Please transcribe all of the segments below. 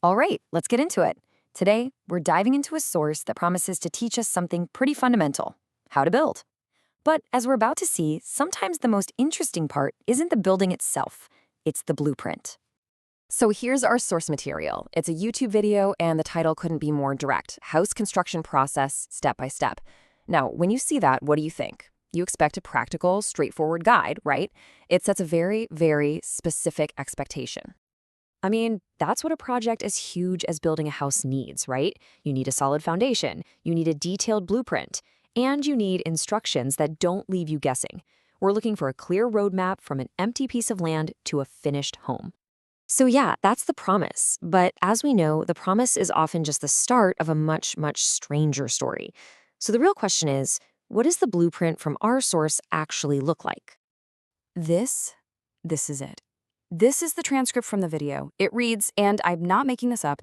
All right, let's get into it. Today, we're diving into a source that promises to teach us something pretty fundamental: how to build. But as we're about to see, sometimes the most interesting part isn't the building itself, it's the blueprint. So here's our source material. It's a YouTube video, and the title couldn't be more direct: House Construction Process Step by Step. Now, when you see that, what do you think? You expect a practical, straightforward guide, right? It sets a very, very specific expectation. I mean, that's what a project as huge as building a house needs, right? You need a solid foundation, you need a detailed blueprint, and you need instructions that don't leave you guessing. We're looking for a clear roadmap from an empty piece of land to a finished home. So yeah, that's the promise. But as we know, the promise is often just the start of a much, much stranger story. So the real question is, what does the blueprint from our source actually look like? This is it. This is the transcript from the video. It reads, and I'm not making this up,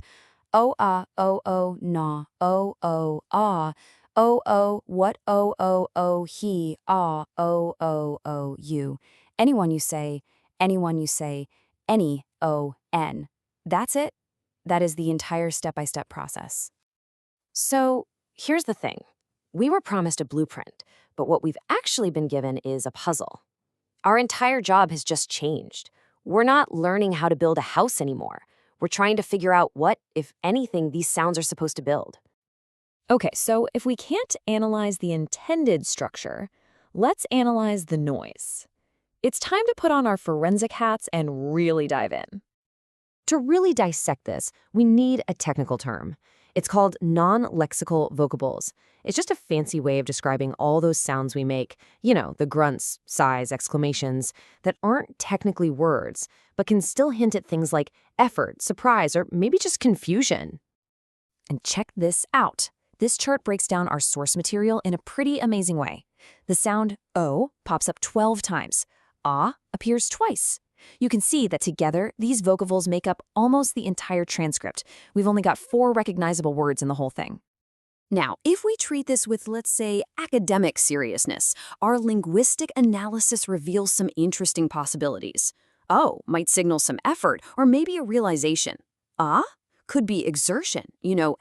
nah, what he, you. Anyone you say, N-E-O-N. That's it. That is the entire step-by-step process. So here's the thing. We were promised a blueprint, but what we've actually been given is a puzzle. Our entire job has just changed. We're not learning how to build a house anymore. We're trying to figure out what, if anything, these sounds are supposed to build. Okay, so if we can't analyze the intended structure, let's analyze the noise. It's time to put on our forensic hats and really dive in. To really dissect this, we need a technical term. It's called non-lexical vocables. It's just a fancy way of describing all those sounds we make, the grunts, sighs, exclamations, that aren't technically words, but can still hint at things like effort, surprise, or maybe just confusion. And check this out. This chart breaks down our source material in a pretty amazing way. The sound O pops up 12 times. Ah appears twice. You can see that together, these vocavals make up almost the entire transcript. We've only got 4 recognizable words in the whole thing. Now, if we treat this with, let's say, academic seriousness, our linguistic analysis reveals some interesting possibilities. O might signal some effort or maybe a realization. Ah could be exertion,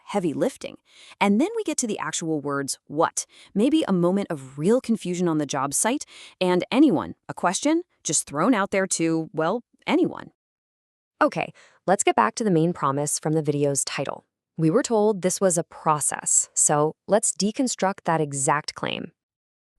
heavy lifting. And then we get to the actual words what, maybe a moment of real confusion on the job site, and anyone, a question, just thrown out there to, well, anyone. Okay, let's get back to the main promise from the video's title. We were told this was a process, so let's deconstruct that exact claim.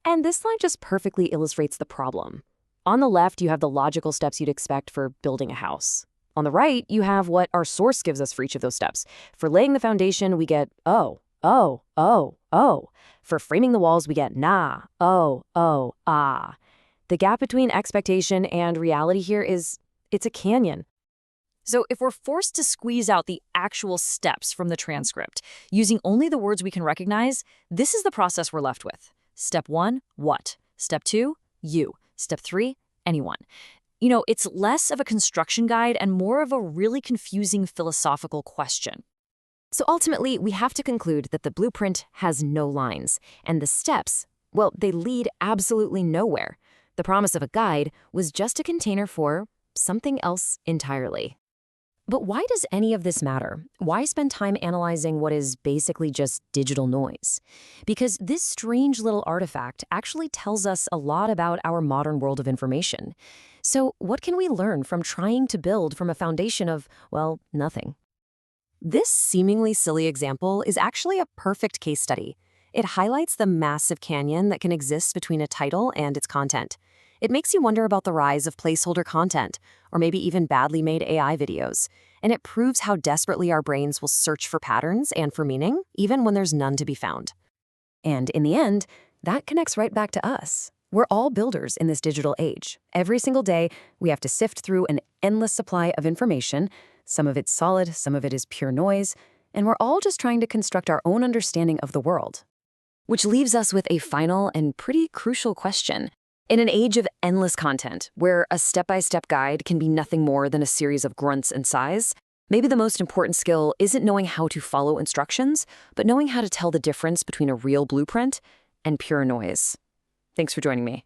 And this line just perfectly illustrates the problem. On the left, you have the logical steps you'd expect for building a house. On the right, you have what our source gives us for each of those steps. For laying the foundation, we get oh. For framing the walls, we get nah, ah. The gap between expectation and reality here it's a canyon. So if we're forced to squeeze out the actual steps from the transcript, using only the words we can recognize, this is the process we're left with. Step 1, what? Step 2, you. Step 3, anyone. It's less of a construction guide and more of a really confusing philosophical question. So ultimately, we have to conclude that the blueprint has no lines, and the steps, well, they lead absolutely nowhere. The promise of a guide was just a container for something else entirely. But why does any of this matter? Why spend time analyzing what is basically just digital noise? Because this strange little artifact actually tells us a lot about our modern world of information. So what can we learn from trying to build from a foundation of, well, nothing? This seemingly silly example is actually a perfect case study. It highlights the massive canyon that can exist between a title and its content. It makes you wonder about the rise of placeholder content, or maybe even badly made AI videos. And it proves how desperately our brains will search for patterns and for meaning, even when there's none to be found. And in the end, that connects right back to us. We're all builders in this digital age. Every single day, we have to sift through an endless supply of information. Some of it's solid, some of it is pure noise, and we're all just trying to construct our own understanding of the world. Which leaves us with a final and pretty crucial question. In an age of endless content, where a step-by-step guide can be nothing more than a series of grunts and sighs, maybe the most important skill isn't knowing how to follow instructions, but knowing how to tell the difference between a real blueprint and pure noise. Thanks for joining me.